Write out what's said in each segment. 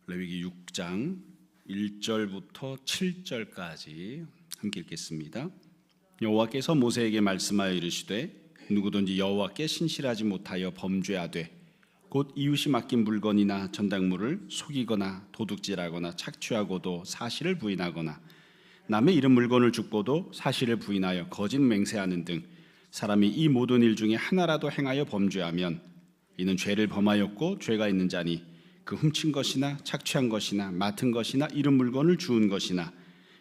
레위기 6장 1절부터 7절까지 함께 읽겠습니다. 여호와께서 모세에게 말씀하여 이르시되 누구든지 여호와께 신실하지 못하여 범죄하되 곧 이웃이 맡긴 물건이나 전당물을 속이거나 도둑질하거나 착취하고도 사실을 부인하거나 남의 잃은 물건을 줍고도 사실을 부인하여 거짓 맹세하는 등 사람이 이 모든 일 중에 하나라도 행하여 범죄하면 이는 죄를 범하였고 죄가 있는 자니 그 훔친 것이나 착취한 것이나 맡은 것이나 잃은 물건을 주운 것이나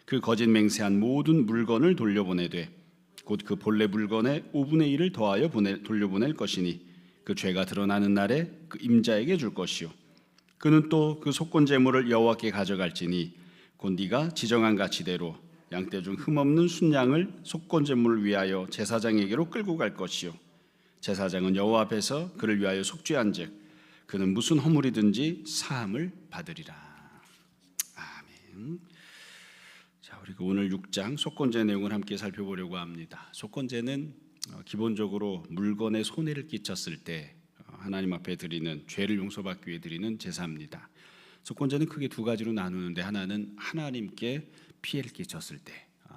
그 거짓 맹세한 모든 물건을 돌려보내되 곧 그 본래 물건의 5분의 1을 더하여 돌려보낼 것이니 그 죄가 드러나는 날에 그 임자에게 줄 것이요 그는 또 그 속건 제물을 여호와께 가져갈지니 곧 네가 지정한 가치대로 양떼 중 흠없는 순양을 속건 제물을 위하여 제사장에게로 끌고 갈 것이요 제사장은 여호와 앞에서 그를 위하여 속죄한즉 그는 무슨 허물이든지 사함을 받으리라. 아멘. 자, 우리가 오늘 6장 속건제 내용을 함께 살펴보려고 합니다. 속건제는 기본적으로 물건에 손해를 끼쳤을 때 하나님 앞에 드리는 죄를 용서받기 위해 드리는 제사입니다. 속건제는 크게 두 가지로 나누는데 하나는 하나님께 피해를 끼쳤을 때,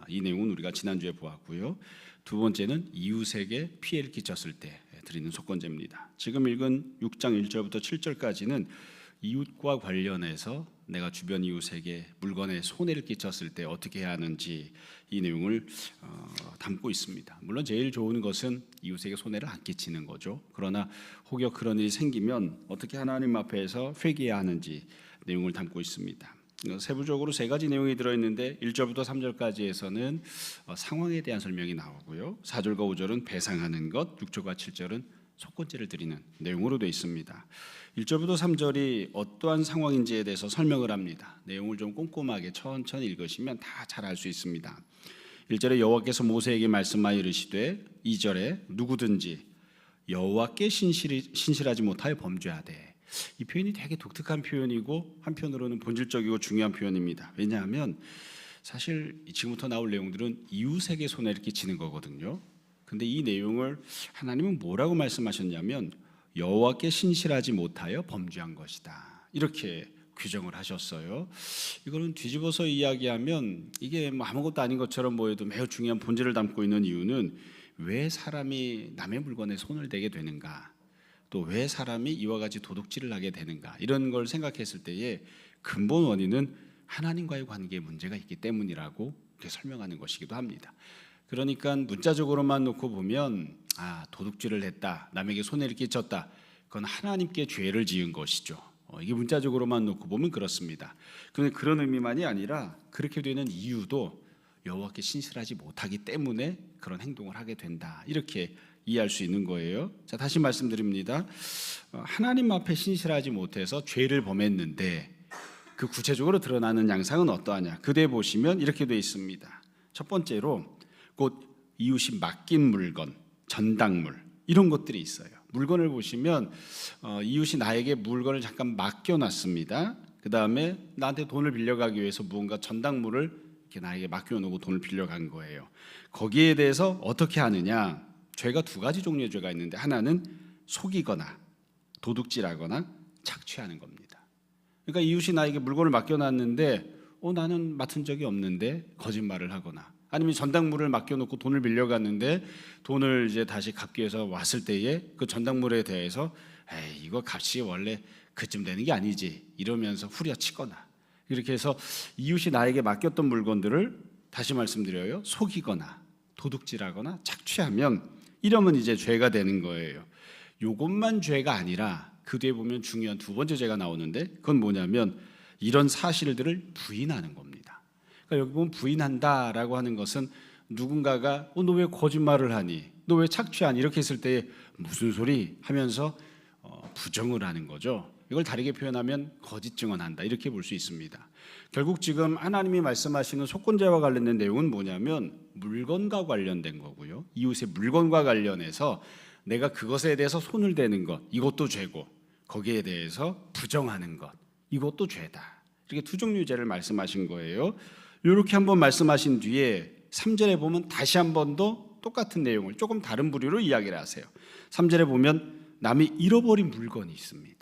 이 내용은 우리가 지난주에 보았고요. 두 번째는 이웃에게 피해를 끼쳤을 때 드리는 속건제입니다. 지금 읽은 6장 1절부터 7절까지는 이웃과 관련해서 내가 주변 이웃에게 물건에 손해를 끼쳤을 때 어떻게 해야 하는지 이 내용을 담고 있습니다. 물론 제일 좋은 것은 이웃에게 손해를 안 끼치는 거죠. 그러나 혹여 그런 일이 생기면 어떻게 하나님 앞에서 회개해야 하는지 내용을 담고 있습니다. 세부적으로 세 가지 내용이 들어있는데 1절부터 3절까지에서는 상황에 대한 설명이 나오고요. 4절과 5절은 배상하는 것, 6절과 7절은 속건제를 드리는 내용으로 되어 있습니다. 1절부터 3절이 어떠한 상황인지에 대해서 설명을 합니다. 내용을 좀 꼼꼼하게 천천히 읽으시면 다 잘 알 수 있습니다. 1절에 여호와께서 모세에게 말씀하여 이르시되 2절에 누구든지 여호와께 신실하지 못하여 범죄하되 이 표현이 되게 독특한 표현이고 한편으로는 본질적이고 중요한 표현입니다. 왜냐하면 사실 지금부터 나올 내용들은 이웃에게 손해를 끼치는 거거든요. 근데 이 내용을 하나님은 뭐라고 말씀하셨냐면 여호와께 신실하지 못하여 범죄한 것이다. 이렇게 규정을 하셨어요. 이거는 뒤집어서 이야기하면 이게 아무것도 아닌 것처럼 보여도 매우 중요한 본질을 담고 있는 이유는 왜 사람이 남의 물건에 손을 대게 되는가? 또 왜 사람이 이와 같이 도둑질을 하게 되는가 이런 걸 생각했을 때에 근본 원인은 하나님과의 관계에 문제가 있기 때문이라고 이렇게 설명하는 것이기도 합니다. 그러니까 문자적으로만 놓고 보면 도둑질을 했다, 남에게 손해를 끼쳤다, 그건 하나님께 죄를 지은 것이죠. 이게 문자적으로만 놓고 보면 그렇습니다. 그런데 그런 의미만이 아니라 그렇게 되는 이유도 여호와께 신실하지 못하기 때문에 그런 행동을 하게 된다, 이렇게 이해할 수 있는 거예요. 자, 다시 말씀드립니다. 하나님 앞에 신실하지 못해서 죄를 범했는데 그 구체적으로 드러나는 양상은 어떠하냐? 그대 보시면 이렇게 되어 있습니다. 첫 번째로 곧 이웃이 맡긴 물건, 전당물 이런 것들이 있어요. 물건을 보시면 이웃이 나에게 물건을 잠깐 맡겨놨습니다. 그 다음에 나한테 돈을 빌려가기 위해서 무언가 전당물을 이렇게 나에게 맡겨놓고 돈을 빌려간 거예요. 거기에 대해서 어떻게 하느냐? 죄가 두 가지 종류의 죄가 있는데 하나는 속이거나 도둑질하거나 착취하는 겁니다. 그러니까 이웃이 나에게 물건을 맡겨놨는데 나는 맡은 적이 없는데 거짓말을 하거나 아니면 전당물을 맡겨놓고 돈을 빌려갔는데 돈을 이제 다시 갚기 위해서 왔을 때에 그 전당물에 대해서 이거 값이 원래 그쯤 되는 게 아니지 이러면서 후려치거나 이렇게 해서 이웃이 나에게 맡겼던 물건들을 다시 말씀드려요. 속이거나 도둑질하거나 착취하면 이러면 이제 죄가 되는 거예요. 이것만 죄가 아니라 그 뒤에 보면 중요한 두 번째 죄가 나오는데 그건 뭐냐면 이런 사실들을 부인하는 겁니다. 그러니까 여기 보면 부인한다라고 하는 것은 누군가가 너 왜 거짓말을 하니? 너 왜 착취하니? 이렇게 했을 때 무슨 소리 하면서 부정을 하는 거죠. 이걸 다르게 표현하면 거짓 증언한다 이렇게 볼 수 있습니다. 결국 지금 하나님이 말씀하시는 속건제와 관련된 내용은 뭐냐면 물건과 관련된 거고요. 이웃의 물건과 관련해서 내가 그것에 대해서 손을 대는 것 이것도 죄고 거기에 대해서 부정하는 것 이것도 죄다. 이렇게 두 종류의 죄를 말씀하신 거예요. 이렇게 한번 말씀하신 뒤에 3절에 보면 다시 한 번 더 똑같은 내용을 조금 다른 부류로 이야기를 하세요. 3절에 보면 남이 잃어버린 물건이 있습니다.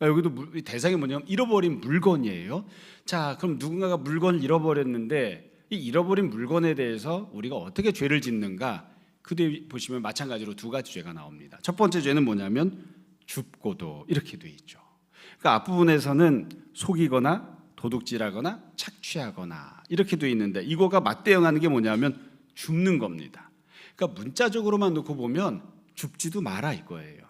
여기도 대상이 뭐냐면 잃어버린 물건이에요. 자, 그럼 누군가가 물건을 잃어버렸는데 이 잃어버린 물건에 대해서 우리가 어떻게 죄를 짓는가? 그 뒤에 보시면 마찬가지로 두 가지 죄가 나옵니다. 첫 번째 죄는 뭐냐면 줍고도 이렇게 돼 있죠. 그러니까 앞부분에서는 속이거나 도둑질하거나 착취하거나 이렇게 돼 있는데 이거가 맞대응하는 게 뭐냐면 줍는 겁니다. 그러니까 문자적으로만 놓고 보면 줍지도 마라 이거예요.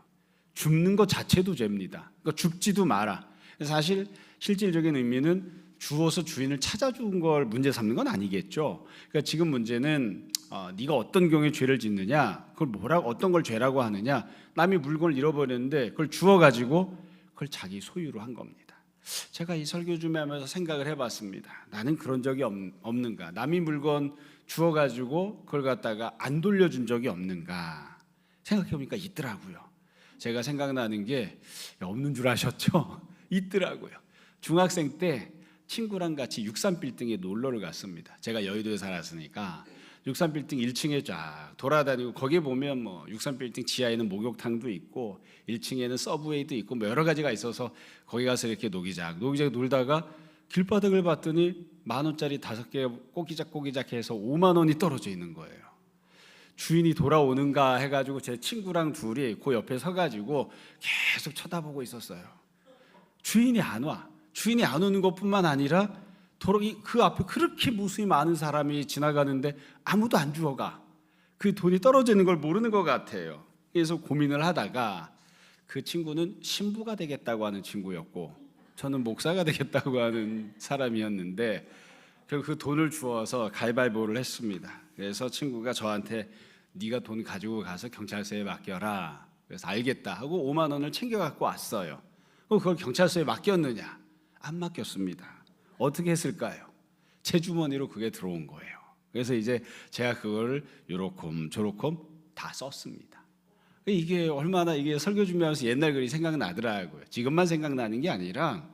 줍는 것 자체도 죄입니다. 그러니까 줍지도 마라. 사실 실질적인 의미는 주어서 주인을 찾아준 걸 문제 삼는 건 아니겠죠. 그러니까 지금 문제는 네가 어떤 경우에 죄를 짓느냐, 그걸 뭐라고 어떤 걸 죄라고 하느냐. 남이 물건을 잃어버렸는데 그걸 주워 가지고 그걸 자기 소유로 한 겁니다. 제가 이 설교 준비하면서 생각을 해봤습니다. 나는 그런 적이 없는가? 남이 물건 주워 가지고 그걸 갖다가 안 돌려준 적이 없는가? 생각해보니까 있더라고요. 제가 생각나는 게 없는 줄 아셨죠? 있더라고요. 중학생 때 친구랑 같이 63빌딩에 놀러를 갔습니다. 제가 여의도에 살았으니까 63빌딩 1층에 쫙 돌아다니고 거기에 보면 뭐 63빌딩 지하에는 목욕탕도 있고 1층에는 서브웨이도 있고 뭐 여러 가지가 있어서 거기 가서 이렇게 노기작 놀다가 길바닥을 봤더니 10,000원짜리 5개 꼬기작 해서 5만 원이 떨어져 있는 거예요. 주인이 돌아오는가 해가지고 제 친구랑 둘이 그 옆에 서가지고 계속 쳐다보고 있었어요. 주인이 안 와. 주인이 안 오는 것뿐만 아니라 그 앞에 그렇게 무수히 많은 사람이 지나가는데 아무도 안 주워가. 그 돈이 떨어지는 걸 모르는 것 같아요. 그래서 고민을 하다가 그 친구는 신부가 되겠다고 하는 친구였고 저는 목사가 되겠다고 하는 사람이었는데 결국 그 돈을 주어서 가위바위보를 했습니다. 그래서 친구가 저한테 네가 돈 가지고 가서 경찰서에 맡겨라. 그래서 알겠다 하고 5만 원을 챙겨 갖고 왔어요. 그걸 경찰서에 맡겼느냐? 안 맡겼습니다. 어떻게 했을까요? 제 주머니로 그게 들어온 거예요. 그래서 이제 제가 그걸 요렇게 저렇게 다 썼습니다. 이게 얼마나 이게 설교 준비하면서 옛날 글이 생각나더라고요. 지금만 생각나는 게 아니라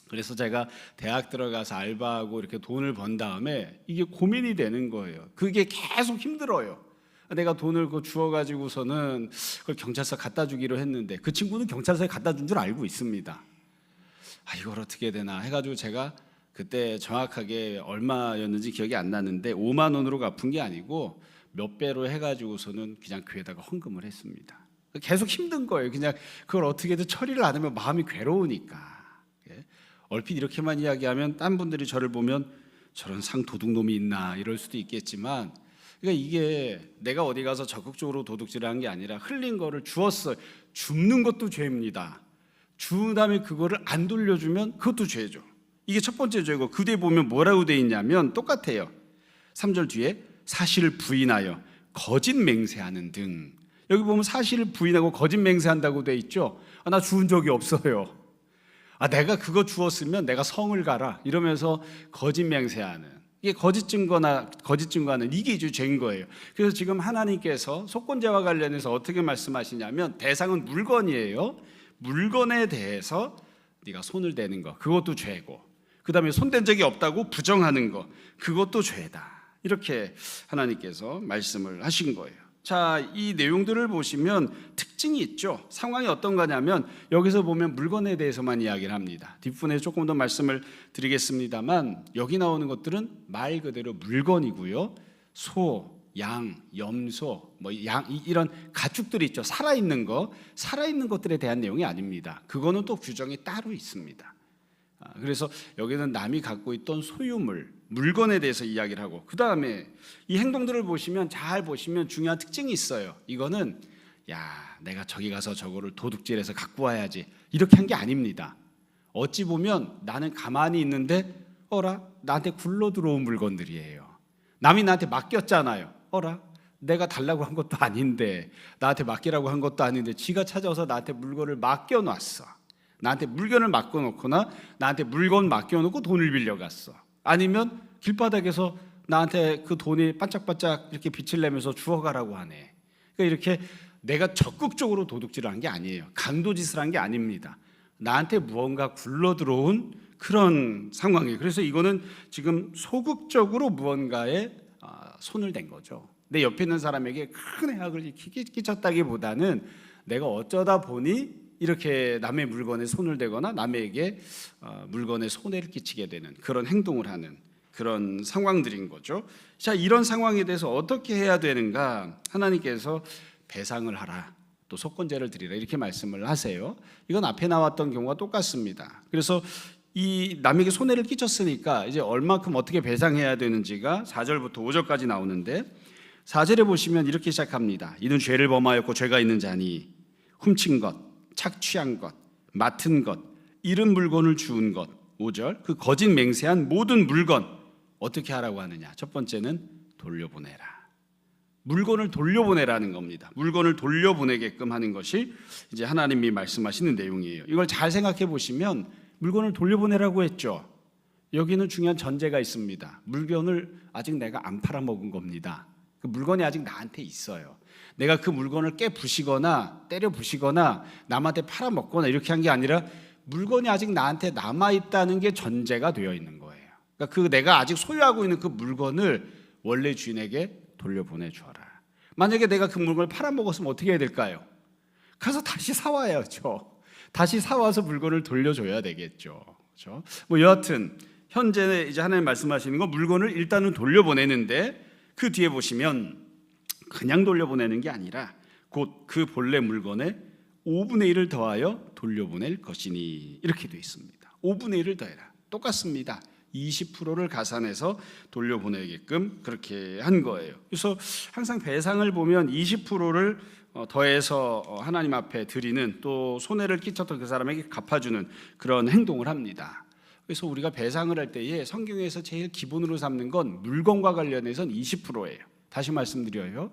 그래서 제가 대학 들어가서 알바하고 이렇게 돈을 번 다음에 이게 고민이 되는 거예요. 그게 계속 힘들어요. 내가 돈을 주워 가지고서는 그걸 경찰서 갖다 주기로 했는데 그 친구는 경찰서에 갖다 준 줄 알고 있습니다. 이걸 어떻게 되나 해가지고 제가 그때 정확하게 얼마였는지 기억이 안 나는데 5만 원으로 갚은 게 아니고 몇 배로 해가지고서는 그냥 교회에다가 헌금을 했습니다. 계속 힘든 거예요. 그냥 그걸 어떻게든 처리를 안 하면 마음이 괴로우니까. 얼핏 이렇게만 이야기하면 딴 분들이 저를 보면 저런 상도둑놈이 있나 이럴 수도 있겠지만 그러니까 이게 내가 어디 가서 적극적으로 도둑질을 한 게 아니라 흘린 거를 주었어요. 줍는 것도 죄입니다. 준 다음에 그거를 안 돌려주면 그것도 죄죠. 이게 첫 번째 죄고 그 뒤에 보면 뭐라고 돼 있냐면 똑같아요. 3절 뒤에 사실을 부인하여 거짓 맹세하는 등. 여기 보면 사실을 부인하고 거짓 맹세한다고 돼 있죠. 나 주운 적이 없어요. 내가 그거 주었으면 내가 성을 가라 이러면서 거짓 맹세하는. 이게 거짓 증거하는 이게 이제 죄인 거예요. 그래서 지금 하나님께서 속건죄와 관련해서 어떻게 말씀하시냐면 대상은 물건이에요. 물건에 대해서 네가 손을 대는 거 그것도 죄고 그 다음에 손댄 적이 없다고 부정하는 거 그것도 죄다. 이렇게 하나님께서 말씀을 하신 거예요. 자, 이 내용들을 보시면 특징이 있죠. 상황이 어떤 거냐면 여기서 보면 물건에 대해서만 이야기를 합니다. 뒷부분에 조금 더 말씀을 드리겠습니다만 여기 나오는 것들은 말 그대로 물건이고요. 소, 양, 염소, 이런 가축들이 있죠. 살아있는 것들에 대한 내용이 아닙니다. 그거는 또 규정이 따로 있습니다. 그래서 여기는 남이 갖고 있던 소유물, 물건에 대해서 이야기를 하고 그 다음에 이 행동들을 보시면 잘 보시면 중요한 특징이 있어요. 이거는 내가 저기 가서 저거를 도둑질해서 갖고 와야지 이렇게 한 게 아닙니다. 어찌 보면 나는 가만히 있는데 나한테 굴러 들어온 물건들이에요. 남이 나한테 맡겼잖아요. 내가 달라고 한 것도 아닌데 나한테 맡기라고 한 것도 아닌데 지가 찾아와서 나한테 물건을 맡겨놨어. 나한테 물건을 맡겨놓거나 나한테 물건 맡겨놓고 돈을 빌려갔어. 아니면 길바닥에서 나한테 그 돈이 반짝반짝 이렇게 빛을 내면서 주워가라고 하네. 그러니까 이렇게 내가 적극적으로 도둑질을 한 게 아니에요. 강도짓을 한 게 아닙니다. 나한테 무언가 굴러 들어온 그런 상황이에요. 그래서 이거는 지금 소극적으로 무언가에 손을 댄 거죠. 내 옆에 있는 사람에게 큰 해악을 끼쳤다기보다는 내가 어쩌다 보니 이렇게 남의 물건에 손을 대거나 남에게 물건에 손해를 끼치게 되는 그런 행동을 하는 그런 상황들인 거죠. 자, 이런 상황에 대해서 어떻게 해야 되는가? 하나님께서 배상을 하라, 또 속건제를 드리라 이렇게 말씀을 하세요. 이건 앞에 나왔던 경우가 똑같습니다. 그래서 이 남에게 손해를 끼쳤으니까 이제 얼마큼 어떻게 배상해야 되는지가 4절부터 5절까지 나오는데, 4절에 보시면 이렇게 시작합니다. 이는 죄를 범하였고 죄가 있는 자니 훔친 것, 착취한 것, 맡은 것, 잃은 물건을 주운 것. 5절, 그 거짓 맹세한 모든 물건 어떻게 하라고 하느냐? 첫 번째는 돌려보내라. 물건을 돌려보내라는 겁니다. 물건을 돌려보내게끔 하는 것이 이제 하나님이 말씀하시는 내용이에요. 이걸 잘 생각해 보시면 물건을 돌려보내라고 했죠. 여기는 중요한 전제가 있습니다. 물건을 아직 내가 안 팔아먹은 겁니다. 그 물건이 아직 나한테 있어요. 내가 그 물건을 깨부시거나 때려 부시거나 남한테 팔아먹거나 이렇게 한 게 아니라 물건이 아직 나한테 남아있다는 게 전제가 되어 있는 거예요. 그러니까 그 내가 아직 소유하고 있는 그 물건을 원래 주인에게 돌려보내줘라. 만약에 내가 그 물건을 팔아먹었으면 어떻게 해야 될까요? 가서 다시 사와야죠. 다시 사와서 물건을 돌려줘야 되겠죠. 그렇죠? 뭐 여하튼 현재 이제 하나님 말씀하시는 건 물건을 일단은 돌려보내는데, 그 뒤에 보시면 그냥 돌려보내는 게 아니라 곧 그 본래 물건의 5분의 1을 더하여 돌려보낼 것이니 이렇게 되어 있습니다. 5분의 1을 더해라. 똑같습니다. 20%를 가산해서 돌려보내게끔 그렇게 한 거예요. 그래서 항상 배상을 보면 20%를 더해서 하나님 앞에 드리는, 또 손해를 끼쳤던 그 사람에게 갚아주는 그런 행동을 합니다. 그래서 우리가 배상을 할 때에 성경에서 제일 기본으로 삼는 건 물건과 관련해서는 20%예요. 다시 말씀드려요.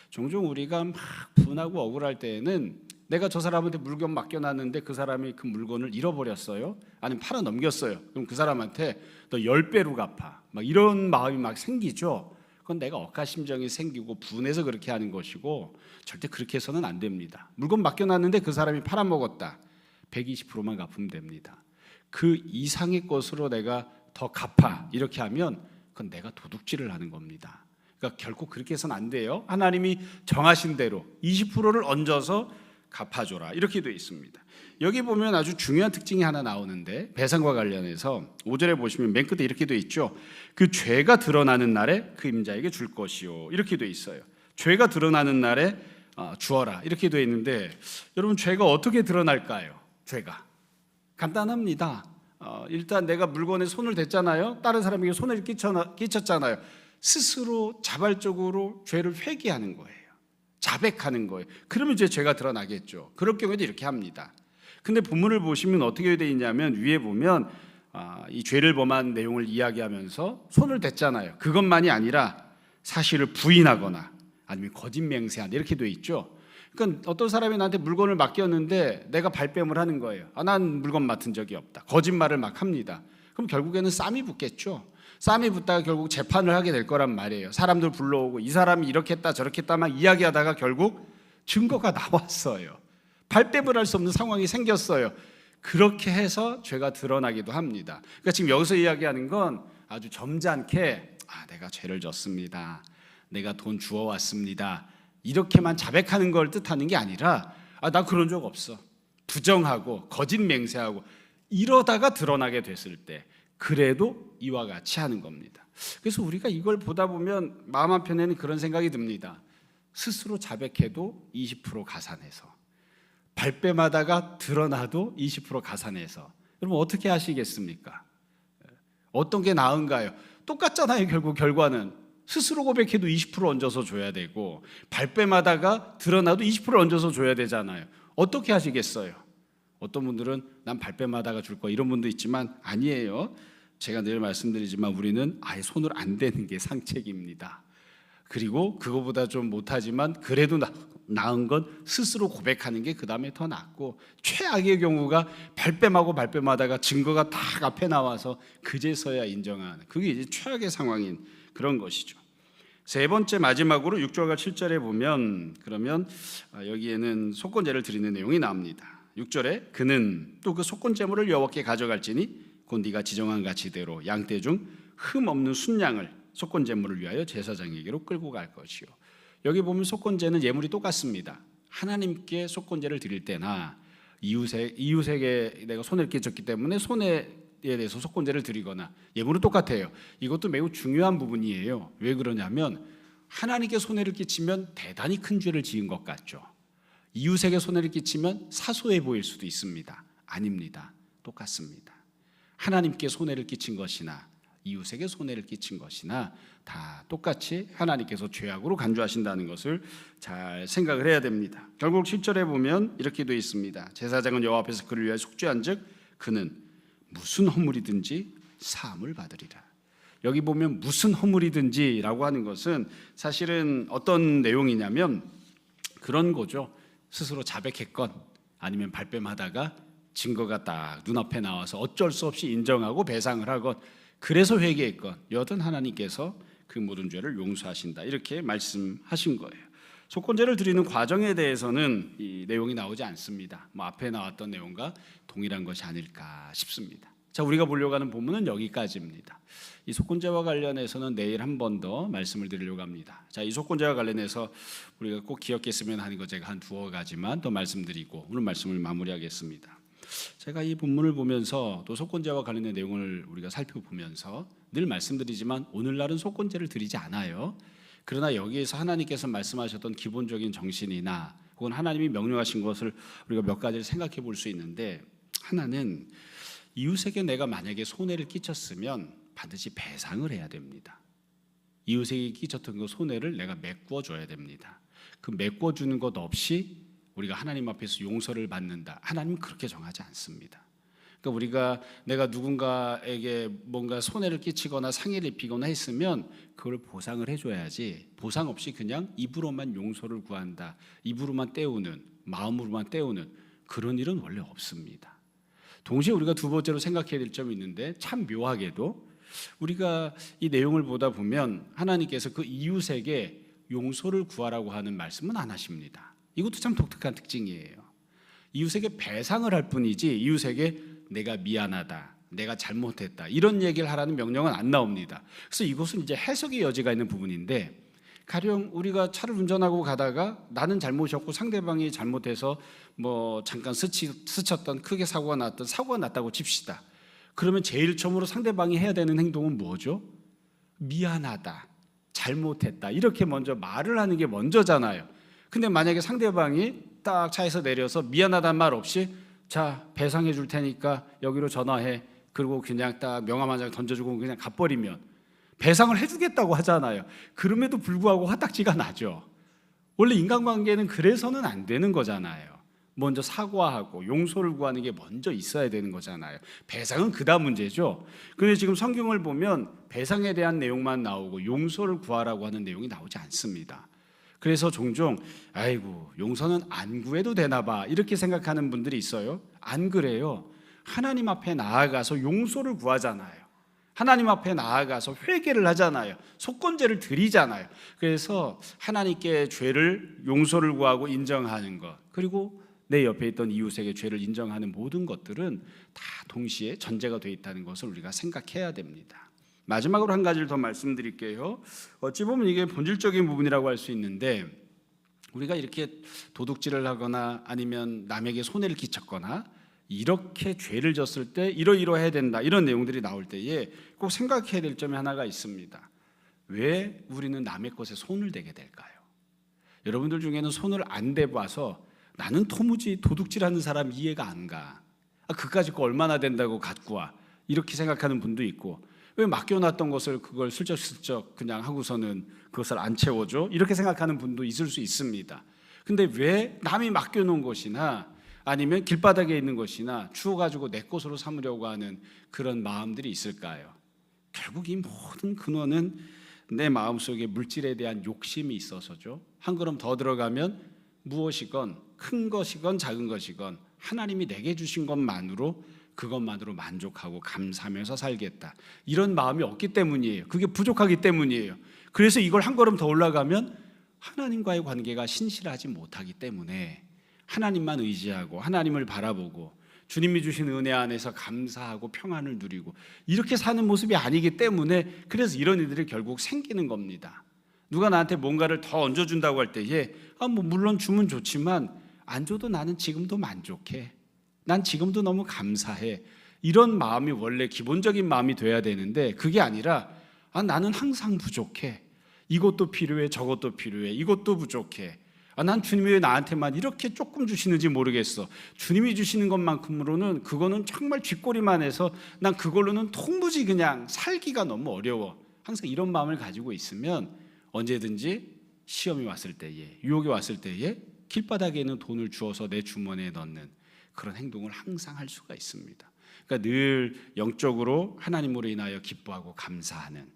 종종 우리가 막 분하고 억울할 때에는 내가 저 사람한테 물건 맡겨놨는데 그 사람이 그 물건을 잃어버렸어요, 아니면 팔아 넘겼어요. 그럼 그 사람한테 너 10배로 갚아, 막 이런 마음이 막 생기죠. 그건 내가 억하심정이 생기고 분해서 그렇게 하는 것이고, 절대 그렇게 해서는 안 됩니다. 물건 맡겨놨는데 그 사람이 팔아먹었다, 120%만 갚으면 됩니다. 그 이상의 것으로 내가 더 갚아 이렇게 하면 그건 내가 도둑질을 하는 겁니다. 그러니까 결코 그렇게 해서는 안 돼요. 하나님이 정하신 대로 20%를 얹어서 갚아줘라 이렇게 되어 있습니다. 여기 보면 아주 중요한 특징이 하나 나오는데, 배상과 관련해서 5절에 보시면 맨 끝에 이렇게 되어 있죠. 그 죄가 드러나는 날에 그 임자에게 줄 것이요 이렇게 되어 있어요. 죄가 드러나는 날에 주어라 이렇게 되어 있는데, 여러분 죄가 어떻게 드러날까요? 죄가 간단합니다. 일단 내가 물건에 손을 댔잖아요. 다른 사람에게 손해를 끼쳤잖아요. 스스로 자발적으로 죄를 회개하는 거예요. 자백하는 거예요. 그러면 이제 죄가 드러나겠죠. 그럴 경우에도 이렇게 합니다. 근데 본문을 보시면 어떻게 되어 있냐면, 위에 보면 이 죄를 범한 내용을 이야기하면서 손을 댔잖아요. 그것만이 아니라 사실을 부인하거나 아니면 거짓 맹세한다 이렇게 되어 있죠. 그러니까 어떤 사람이 나한테 물건을 맡겼는데 내가 발뺌을 하는 거예요. 난 물건 맡은 적이 없다, 거짓말을 막 합니다. 그럼 결국에는 쌈이 붙겠죠. 쌈이 붙다가 결국 재판을 하게 될 거란 말이에요. 사람들 불러오고 이 사람이 이렇게 했다 저렇게 했다 막 이야기하다가 결국 증거가 나왔어요. 발뺌을 할 수 없는 상황이 생겼어요. 그렇게 해서 죄가 드러나기도 합니다. 그러니까 지금 여기서 이야기하는 건 아주 점잖게 내가 죄를 졌습니다, 내가 돈 주워왔습니다 이렇게만 자백하는 걸 뜻하는 게 아니라 나 그런 적 없어, 부정하고 거짓 맹세하고 이러다가 드러나게 됐을 때 그래도 이와 같이 하는 겁니다. 그래서 우리가 이걸 보다 보면 마음 한편에는 그런 생각이 듭니다. 스스로 자백해도 20% 가산해서, 발뺌하다가 드러나도 20% 가산해서, 여러분 어떻게 하시겠습니까? 어떤 게 나은가요? 똑같잖아요. 결국 결과는 스스로 고백해도 20% 얹어서 줘야 되고, 발뺌하다가 드러나도 20% 얹어서 줘야 되잖아요. 어떻게 하시겠어요? 어떤 분들은 난 발뺌하다가 줄 거야 이런 분도 있지만, 아니에요. 제가 늘 말씀드리지만 우리는 아예 손을 안 대는 게 상책입니다. 그리고 그거보다 좀 못하지만 그래도 나은 건 스스로 고백하는 게 그 다음에 더 낫고, 최악의 경우가 발뺌하다가 증거가 딱 앞에 나와서 그제서야 인정하는, 그게 이제 최악의 상황인 그런 것이죠. 세 번째 마지막으로 6절과 7절에 보면, 그러면 여기에는 속건제를 드리는 내용이 나옵니다. 6절에 그는 또 그 속건제물을 여호와께 가져갈지니 곧 네가 지정한 가치대로 양떼 중 흠 없는 순양을 속건제물을 위하여 제사장에게로 끌고 갈 것이요. 여기 보면 속건제는 예물이 똑같습니다. 하나님께 속건제를 드릴 때나 이웃에게 내가 손해를 끼쳤기 때문에 손해에 대해서 속건제를 드리거나, 예물은 똑같아요. 이것도 매우 중요한 부분이에요. 왜 그러냐면 하나님께 손해를 끼치면 대단히 큰 죄를 지은 것 같죠. 이웃에게 손해를 끼치면 사소해 보일 수도 있습니다. 아닙니다. 똑같습니다. 하나님께 손해를 끼친 것이나 이웃에게 손해를 끼친 것이나 다 똑같이 하나님께서 죄악으로 간주하신다는 것을 잘 생각을 해야 됩니다. 결국 7절에 보면 이렇게 되어 있습니다. 제사장은 여호와 앞에서 그를 위하여 속죄한즉 그는 무슨 허물이든지 사함을 받으리라. 여기 보면 무슨 허물이든지라고 하는 것은 사실은 어떤 내용이냐면 그런 거죠. 스스로 자백했건 아니면 발뺌하다가 증거가 딱 눈앞에 나와서 어쩔 수 없이 인정하고 배상을 하건, 그래서 회개했건, 여하튼 하나님께서 그 모든 죄를 용서하신다, 이렇게 말씀하신 거예요. 속건제를 드리는 과정에 대해서는 이 내용이 나오지 않습니다. 앞에 나왔던 내용과 동일한 것이 아닐까 싶습니다. 자, 우리가 보려고 하는 본문은 여기까지입니다. 이 속건제와 관련해서는 내일 한 번 더 말씀을 드리려고 합니다. 자, 이 속건제와 관련해서 우리가 꼭 기억했으면 하는 것 제가 한 두어 가지만 더 말씀드리고 오늘 말씀을 마무리하겠습니다. 제가 이 본문을 보면서 또 속건제와 관련된 내용을 우리가 살펴보면서 늘 말씀드리지만 오늘날은 속건제를 드리지 않아요. 그러나 여기에서 하나님께서 말씀하셨던 기본적인 정신이나 혹은 하나님이 명령하신 것을 우리가 몇 가지를 생각해 볼 수 있는데, 하나는 이웃에게 내가 만약에 손해를 끼쳤으면 반드시 배상을 해야 됩니다. 이웃에게 끼쳤던 그 손해를 내가 메꾸어 줘야 됩니다. 그 메꾸어 주는 것 없이 우리가 하나님 앞에서 용서를 받는다, 하나님은 그렇게 정하지 않습니다. 그러니까 우리가 내가 누군가에게 뭔가 손해를 끼치거나 상해를 입히거나 했으면 그걸 보상을 해줘야지, 보상 없이 그냥 입으로만 용서를 구한다, 입으로만 때우는, 마음으로만 때우는 그런 일은 원래 없습니다. 동시에 우리가 두 번째로 생각해야 될 점이 있는데, 참 묘하게도 우리가 이 내용을 보다 보면 하나님께서 그 이웃에게 용서를 구하라고 하는 말씀은 안 하십니다. 이것도 참 독특한 특징이에요. 이웃에게 배상을 할 뿐이지 이웃에게 내가 미안하다, 내가 잘못했다, 이런 얘기를 하라는 명령은 안 나옵니다. 그래서 이것은 이제 해석의 여지가 있는 부분인데, 가령 우리가 차를 운전하고 가다가 나는 잘못이었고 상대방이 잘못해서 잠깐 스쳤던, 크게 사고가 났다고 칩시다. 그러면 제일 처음으로 상대방이 해야 되는 행동은 뭐죠? 미안하다, 잘못했다, 이렇게 먼저 말을 하는 게 먼저잖아요. 근데 만약에 상대방이 딱 차에서 내려서 미안하다는 말 없이 자, 배상해 줄 테니까 여기로 전화해, 그리고 그냥 딱 명함 한 장 던져주고 그냥 가버리면 배상을 해주겠다고 하잖아요. 그럼에도 불구하고 화딱지가 나죠. 원래 인간관계는 그래서는 안 되는 거잖아요. 먼저 사과하고 용서를 구하는 게 먼저 있어야 되는 거잖아요. 배상은 그다음 문제죠. 그런데 지금 성경을 보면 배상에 대한 내용만 나오고 용서를 구하라고 하는 내용이 나오지 않습니다. 그래서 종종 아이고 용서는 안 구해도 되나 봐, 이렇게 생각하는 분들이 있어요. 안 그래요. 하나님 앞에 나아가서 용서를 구하잖아요. 하나님 앞에 나아가서 회개를 하잖아요. 속건제를 드리잖아요. 그래서 하나님께 죄를 용서를 구하고 인정하는 것, 그리고 내 옆에 있던 이웃에게 죄를 인정하는 모든 것들은 다 동시에 전제가 되어 있다는 것을 우리가 생각해야 됩니다. 마지막으로 한 가지를 더 말씀드릴게요. 어찌 보면 이게 본질적인 부분이라고 할 수 있는데, 우리가 이렇게 도둑질을 하거나 아니면 남에게 손해를 끼쳤거나 이렇게 죄를 졌을 때 이러이러해야 된다, 이런 내용들이 나올 때에 꼭 생각해야 될 점이 하나가 있습니다. 왜 우리는 남의 것에 손을 대게 될까요? 여러분들 중에는 손을 안 대봐서 나는 도무지 도둑질하는 사람 이해가 안 가, 그까짓 거 얼마나 된다고 갖고 와, 이렇게 생각하는 분도 있고, 왜 맡겨놨던 것을 그걸 슬쩍슬쩍 그냥 하고서는 그것을 안 채워줘, 이렇게 생각하는 분도 있을 수 있습니다. 근데 왜 남이 맡겨놓은 것이나 아니면 길바닥에 있는 것이나 주워가지고 내 것으로 삼으려고 하는 그런 마음들이 있을까요? 결국 이 모든 근원은 내 마음속에 물질에 대한 욕심이 있어서죠. 한 걸음 더 들어가면 무엇이건 큰 것이건 작은 것이건 하나님이 내게 주신 것만으로, 그것만으로 만족하고 감사하면서 살겠다, 이런 마음이 없기 때문이에요. 그게 부족하기 때문이에요. 그래서 이걸 한 걸음 더 올라가면 하나님과의 관계가 신실하지 못하기 때문에 하나님만 의지하고 하나님을 바라보고 주님이 주신 은혜 안에서 감사하고 평안을 누리고 이렇게 사는 모습이 아니기 때문에, 그래서 이런 일들이 결국 생기는 겁니다. 누가 나한테 뭔가를 더 얹어준다고 할 때에 물론 주면 좋지만 안 줘도 나는 지금도 만족해, 난 지금도 너무 감사해. 이런 마음이 원래 기본적인 마음이 돼야 되는데 그게 아니라 나는 항상 부족해. 이것도 필요해, 저것도 필요해, 이것도 부족해. 난 주님이 왜 나한테만 이렇게 조금 주시는지 모르겠어. 주님이 주시는 것만큼으로는 그거는 정말 쥐꼬리만 해서 난 그걸로는 통무지 그냥 살기가 너무 어려워. 항상 이런 마음을 가지고 있으면 언제든지 시험이 왔을 때에, 유혹이 왔을 때에 길바닥에 있는 돈을 주어서 내 주머니에 넣는 그런 행동을 항상 할 수가 있습니다. 그러니까 늘 영적으로 하나님으로 인하여 기뻐하고 감사하는,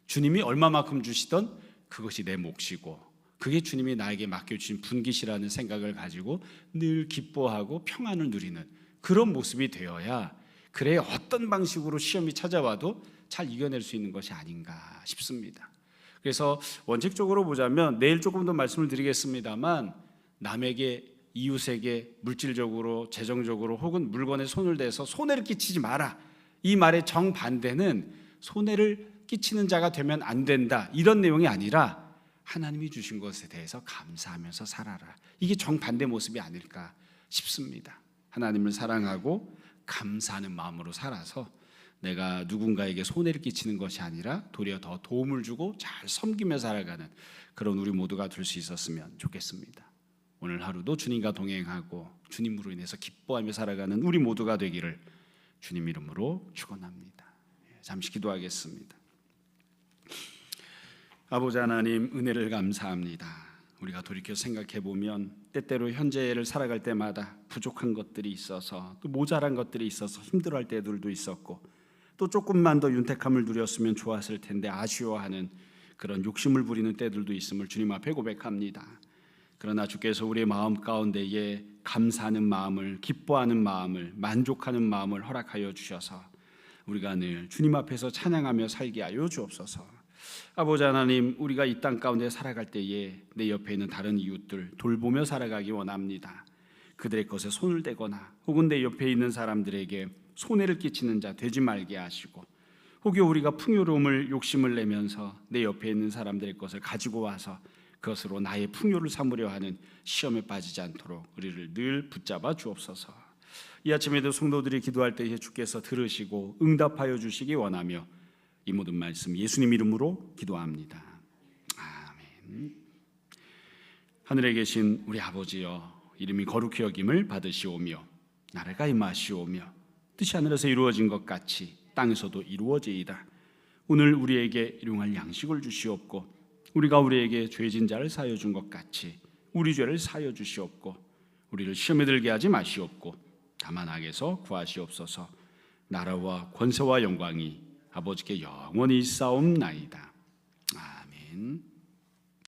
주님이 얼마만큼 주시던 그것이 내 몫이고 그게 주님이 나에게 맡겨주신 분깃이라는 생각을 가지고 늘 기뻐하고 평안을 누리는 그런 모습이 되어야, 그래야 어떤 방식으로 시험이 찾아와도 잘 이겨낼 수 있는 것이 아닌가 싶습니다. 그래서 원칙적으로 보자면 내일 조금 더 말씀을 드리겠습니다만, 남에게, 이웃에게 물질적으로, 재정적으로 혹은 물건에 손을 대서 손해를 끼치지 마라, 이 말의 정반대는 손해를 끼치는 자가 되면 안 된다, 이런 내용이 아니라 하나님이 주신 것에 대해서 감사하면서 살아라, 이게 정반대 모습이 아닐까 싶습니다. 하나님을 사랑하고 감사하는 마음으로 살아서 내가 누군가에게 손해를 끼치는 것이 아니라 도리어 더 도움을 주고 잘 섬기며 살아가는 그런 우리 모두가 될 수 있었으면 좋겠습니다. 오늘 하루도 주님과 동행하고 주님으로 인해서 기뻐하며 살아가는 우리 모두가 되기를 주님 이름으로 축원합니다. 잠시 기도하겠습니다. 아버지 하나님, 은혜를 감사합니다. 우리가 돌이켜 생각해 보면 때때로 현재를 살아갈 때마다 부족한 것들이 있어서, 또 모자란 것들이 있어서 힘들어할 때들도 있었고, 또 조금만 더 윤택함을 누렸으면 좋았을 텐데 아쉬워하는 그런 욕심을 부리는 때들도 있음을 주님 앞에 고백합니다. 그러나 주께서 우리의 마음 가운데에 감사하는 마음을, 기뻐하는 마음을, 만족하는 마음을 허락하여 주셔서 우리가 늘 주님 앞에서 찬양하며 살게 하여 주옵소서. 아버지 하나님, 우리가 이 땅 가운데 살아갈 때에 내 옆에 있는 다른 이웃들 돌보며 살아가기 원합니다. 그들의 것에 손을 대거나 혹은 내 옆에 있는 사람들에게 손해를 끼치는 자 되지 말게 하시고, 혹여 우리가 풍요로움을 욕심을 내면서 내 옆에 있는 사람들의 것을 가지고 와서 그것으로 나의 풍요를 삼으려 하는 시험에 빠지지 않도록 우리를 늘 붙잡아 주옵소서. 이 아침에도 성도들이 기도할 때에 주께서 들으시고 응답하여 주시기 원하며 이 모든 말씀 예수님 이름으로 기도합니다. 아멘. 하늘에 계신 우리 아버지여, 이름이 거룩히 여김을 받으시오며 나라가 임하시오며 뜻이 하늘에서 이루어진 것 같이 땅에서도 이루어지이다. 오늘 우리에게 일용할 양식을 주시옵고, 우리가 우리에게 죄진 자를 사하여 준 것 같이 우리 죄를 사하여 주시옵고, 우리를 시험에 들게 하지 마시옵고 다만 악에서 구하시옵소서. 나라와 권세와 영광이 아버지께 영원히 있사옵나이다.